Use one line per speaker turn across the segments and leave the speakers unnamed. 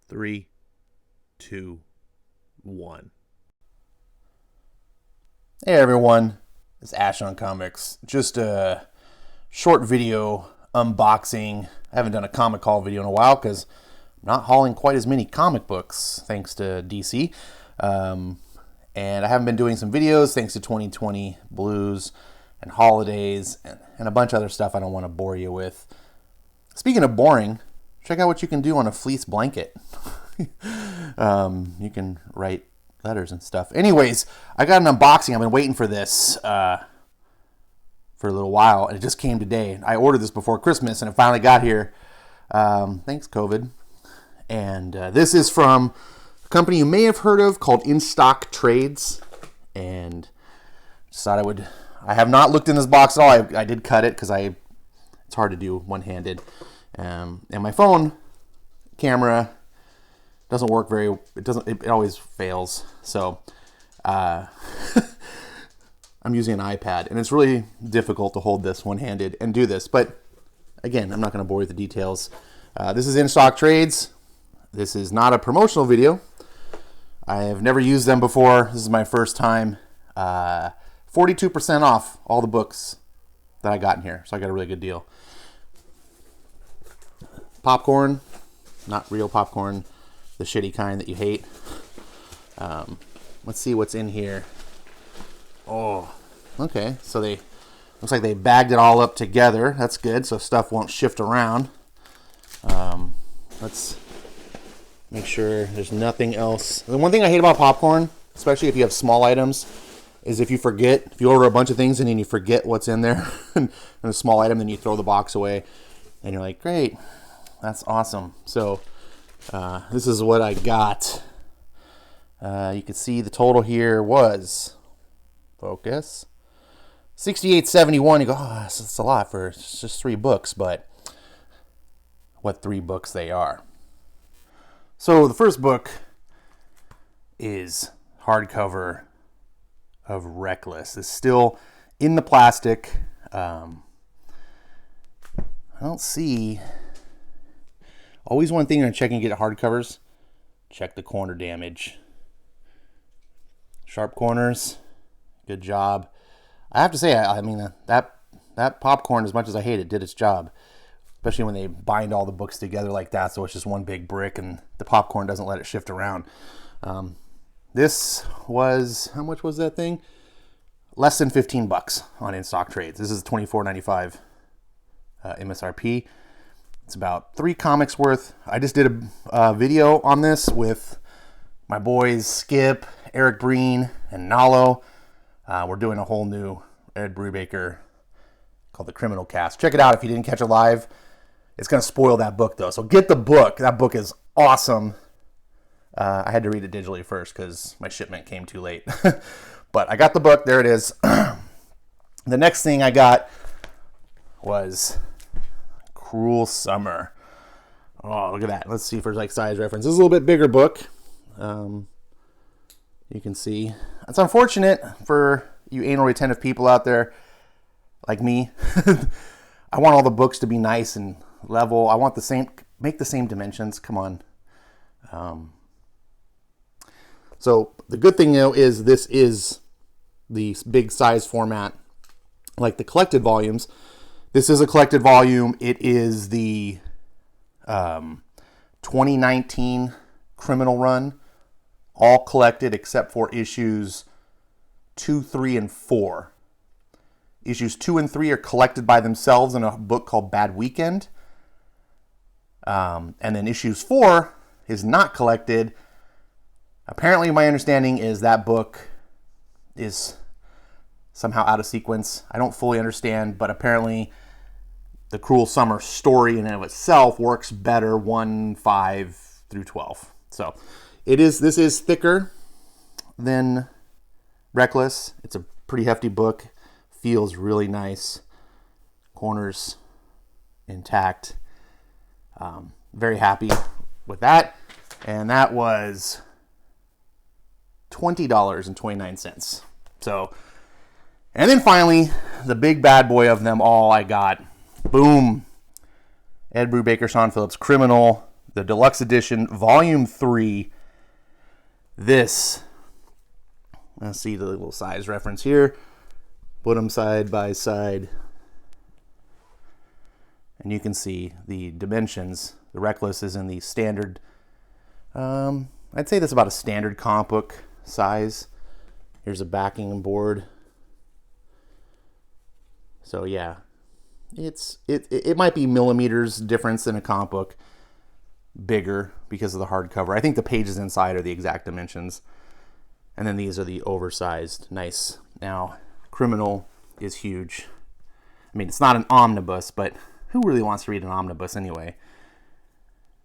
3, 2, 1.
Hey everyone, it's Ash on Comics. Just a short video unboxing. I haven't done a comic haul video in a while because I'm not hauling quite as many comic books thanks to DC. And I haven't been doing some videos thanks to 2020 blues and holidays and a bunch of other stuff I don't want to bore you with. Speaking of boring, check out what you can do on a fleece blanket. You can write letters and stuff. Anyways, I got an unboxing. I've been waiting for this for a little while, and it just came today. I ordered this before Christmas, and it finally got here. Thanks, COVID. And this is from a company you may have heard of called In Stock Trades. And just thought I have not looked in this box at all. I did cut it because it's hard to do one-handed. And my phone camera doesn't work it always fails. So I'm using an iPad, and it's really difficult to hold this one-handed and do this. But again, I'm not going to bore you with the details. This is In Stock Trades. This is not a promotional video. I have never used them before. This is my first time. 42% off all the books that I got in here. So I got a really good deal. Popcorn, not real popcorn, the shitty kind that you hate. Let's see what's in here. Oh, okay. So looks like they bagged it all up together. That's good, so stuff won't shift around. Let's make sure there's nothing else. The one thing I hate about popcorn, especially if you have small items, is if you order a bunch of things and then you forget what's in there, and a small item, then you throw the box away, and you're like, great. That's awesome. So this is what I got. You can see the total here was, focus, $68.71. You go, oh, that's a lot for just 3 books, but what 3 books they are. So the first book is hardcover of Reckless. It's still in the plastic. I don't see... Always one thing when checking to get hardcovers, check the corner damage. Sharp corners, good job. I have to say, I mean, that popcorn, as much as I hate it, did its job. Especially when they bind all the books together like that, so it's just one big brick and the popcorn doesn't let it shift around. This was, how much was that thing? Less than $15 on In Stock Trades. This is $24.95 MSRP. It's about 3 comics worth. I just did a video on this with my boys Skip, Eric Breen, and Nalo. We're doing a whole new Ed Brubaker called The Criminal Cast. Check it out if you didn't catch it live. It's going to spoil that book, though. So get the book. That book is awesome. I had to read it digitally first because my shipment came too late. But I got the book. There it is. The next thing I got was Cruel Summer. Oh, look at that. Let's see if there's like size reference. This is a little bit bigger book. You can see. It's unfortunate for you anal retentive people out there like me. I want all the books to be nice and level. I want make the same dimensions. Come on. So the good thing though is this is the big size format, like the collected volumes. This is a collected volume. It is the 2019 Criminal Run, all collected except for issues 2, 3, and 4. Issues 2 and 3 are collected by themselves in a book called Bad Weekend. And then issues 4 is not collected. Apparently, my understanding is that book is somehow out of sequence. I don't fully understand, but apparently the Cruel Summer story in and of itself works better 1, 5 through 12. So this is thicker than Reckless. It's a pretty hefty book. Feels really nice. Corners intact. Very happy with that. And that was $20.29. So, and then finally, the big bad boy of them all I got. Boom. Ed Brubaker, Phillips, Criminal, the deluxe edition, volume 3. This, let's see the little size reference here. Put them side by side. And you can see the dimensions. The Reckless is in the standard, I'd say that's about a standard comic book size. Here's a backing board. So yeah, it might be millimeters difference in a comic book, bigger because of the hardcover. I think the pages inside are the exact dimensions. And then these are the oversized, nice. Now, Criminal is huge. I mean, it's not an omnibus, but who really wants to read an omnibus anyway?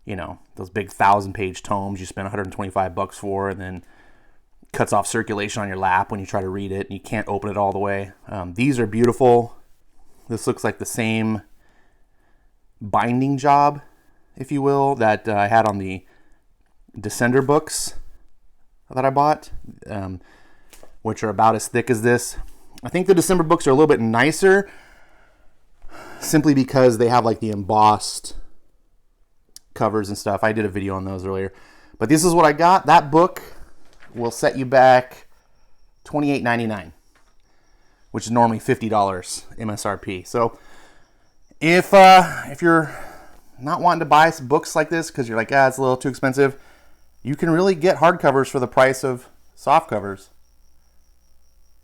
You know, those big 1,000-page tomes you spend $125 for, and then cuts off circulation on your lap when you try to read it, and you can't open it all the way. These are beautiful. This looks like the same binding job, if you will, that I had on the Descender books that I bought, which are about as thick as this. I think the December books are a little bit nicer, simply because they have like the embossed covers and stuff. I did a video on those earlier, but this is what I got. That book will set you back $28.99, which is normally $50 MSRP. So if you're not wanting to buy some books like this because you're like, it's a little too expensive, you can really get hardcovers for the price of soft covers.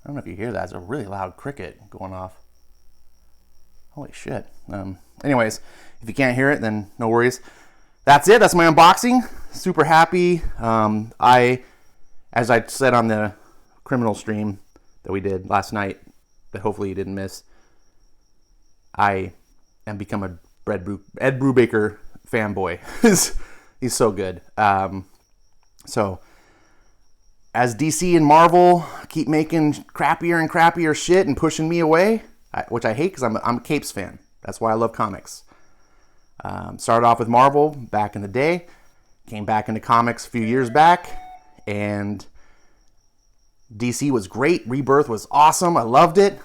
I don't know if you hear that. It's a really loud cricket going off. Holy shit. Anyways, if you can't hear it, then no worries. That's it. That's my unboxing. Super happy. As I said on the Criminal stream that we did last night, that hopefully you didn't miss, I am become a Ed Brubaker fanboy. He's so good. So as DC and Marvel keep making crappier and crappier shit and pushing me away, which I hate because I'm a Capes fan. That's why I love comics. Started off with Marvel back in the day, came back into comics a few years back, and DC was great. Rebirth was awesome. I loved it.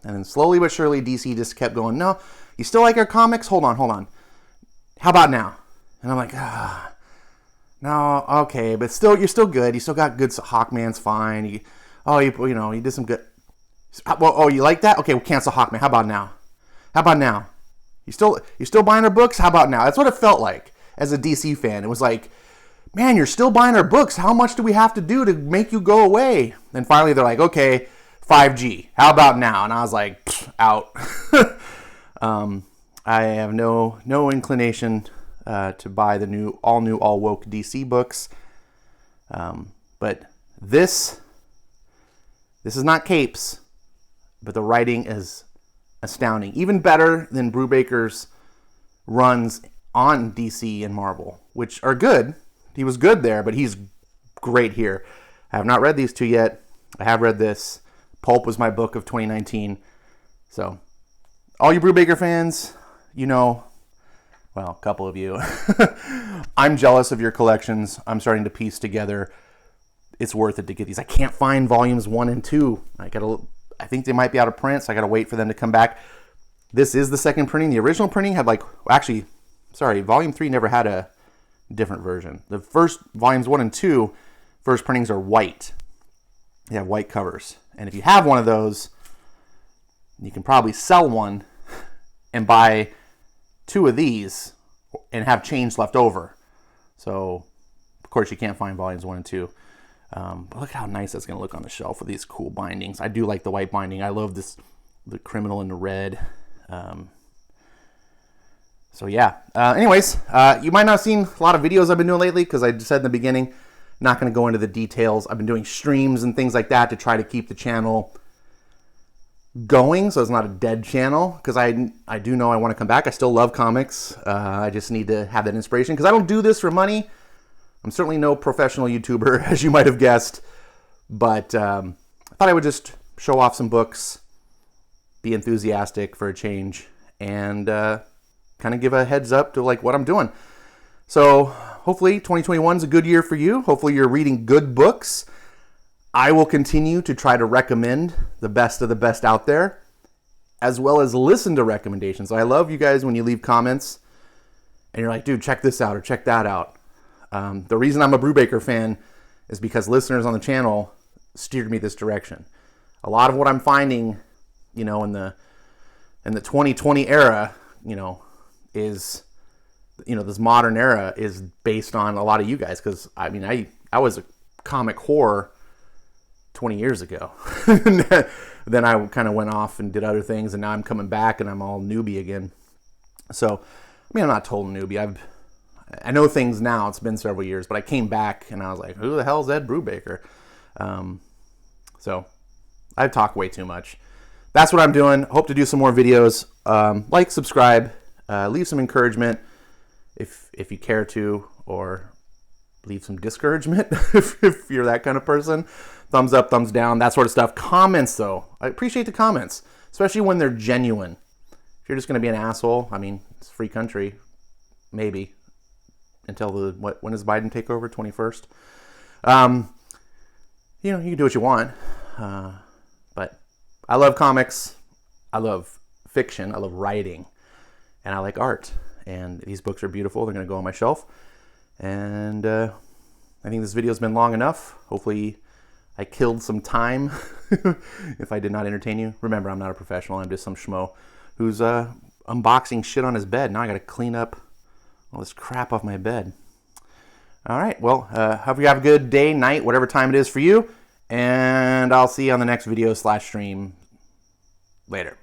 And then slowly but surely, DC just kept going, no, you still like our comics? Hold on. How about now? And I'm like, no, okay, but still, you're still good. You still got good. Hawkman's fine. You did some good. Well, you like that? Okay, we'll cancel Hawkman. How about now? You still buying our books? How about now? That's what it felt like as a DC fan. It was like, man, you're still buying our books. How much do we have to do to make you go away? And finally, they're like, okay, 5G. How about now? And I was like, out. I have no inclination to buy the all woke DC books. But this is not Capes, but the writing is astounding. Even better than Brubaker's runs on DC and Marvel, which are good. He was good there, but he's great here. I have not read these two yet. I have read this. Pulp was my book of 2019. So, all you Brubaker fans, well, a couple of you. I'm jealous of your collections. I'm starting to piece together. It's worth it to get these. I can't find volumes 1 and 2. I think they might be out of print, so I got to wait for them to come back. This is the second printing. The original printing had volume 3 never had a different version. The first volumes 1 and 2, first printings are white. They have white covers. And if you have one of those, you can probably sell one and buy 2 of these and have change left over. So, of course, you can't find volumes 1 and 2. But look at how nice that's going to look on the shelf with these cool bindings. I do like the white binding. I love the Criminal in the red. So yeah. Anyways, you might not have seen a lot of videos I've been doing lately because I said in the beginning, not going to go into the details. I've been doing streams and things like that to try to keep the channel going, so it's not a dead channel, because I do know I want to come back. I still love comics. I just need to have that inspiration, because I don't do this for money. I'm certainly no professional YouTuber, as you might have guessed, but I thought I would just show off some books, be enthusiastic for a change, and kind of give a heads up to like what I'm doing. So hopefully 2021 is a good year for you. Hopefully you're reading good books. I will continue to try to recommend the best of the best out there, as well as listen to recommendations. I love you guys when you leave comments and you're like, dude, check this out or check that out. The reason I'm a Brubaker fan is because listeners on the channel steered me this direction. A lot of what I'm finding, in the 2020 era, is, this modern era is based on a lot of you guys. Because I was a comic whore 20 years ago. Then I kind of went off and did other things, and now I'm coming back and I'm all newbie again. So, I'm not total newbie. I know things now. It's been several years, but I came back and I was like, who the hell is Ed Brubaker? So I talk way too much. That's what I'm doing. Hope to do some more videos. Like, subscribe, leave some encouragement if you care to, or leave some discouragement if you're that kind of person. Thumbs up, thumbs down, that sort of stuff. Comments, though. I appreciate the comments, especially when they're genuine. If you're just going to be an asshole, it's a free country, maybe, until when does Biden take over? 21st? You can do what you want. But I love comics. I love fiction. I love writing. And I like art. And these books are beautiful. They're going to go on my shelf. And I think this video's been long enough. Hopefully I killed some time if I did not entertain you. Remember, I'm not a professional. I'm just some schmo who's unboxing shit on his bed. Now I got to clean up all this crap off my bed. All right. Well, hope you have a good day, night, whatever time it is for you. And I'll see you on the next video /stream later.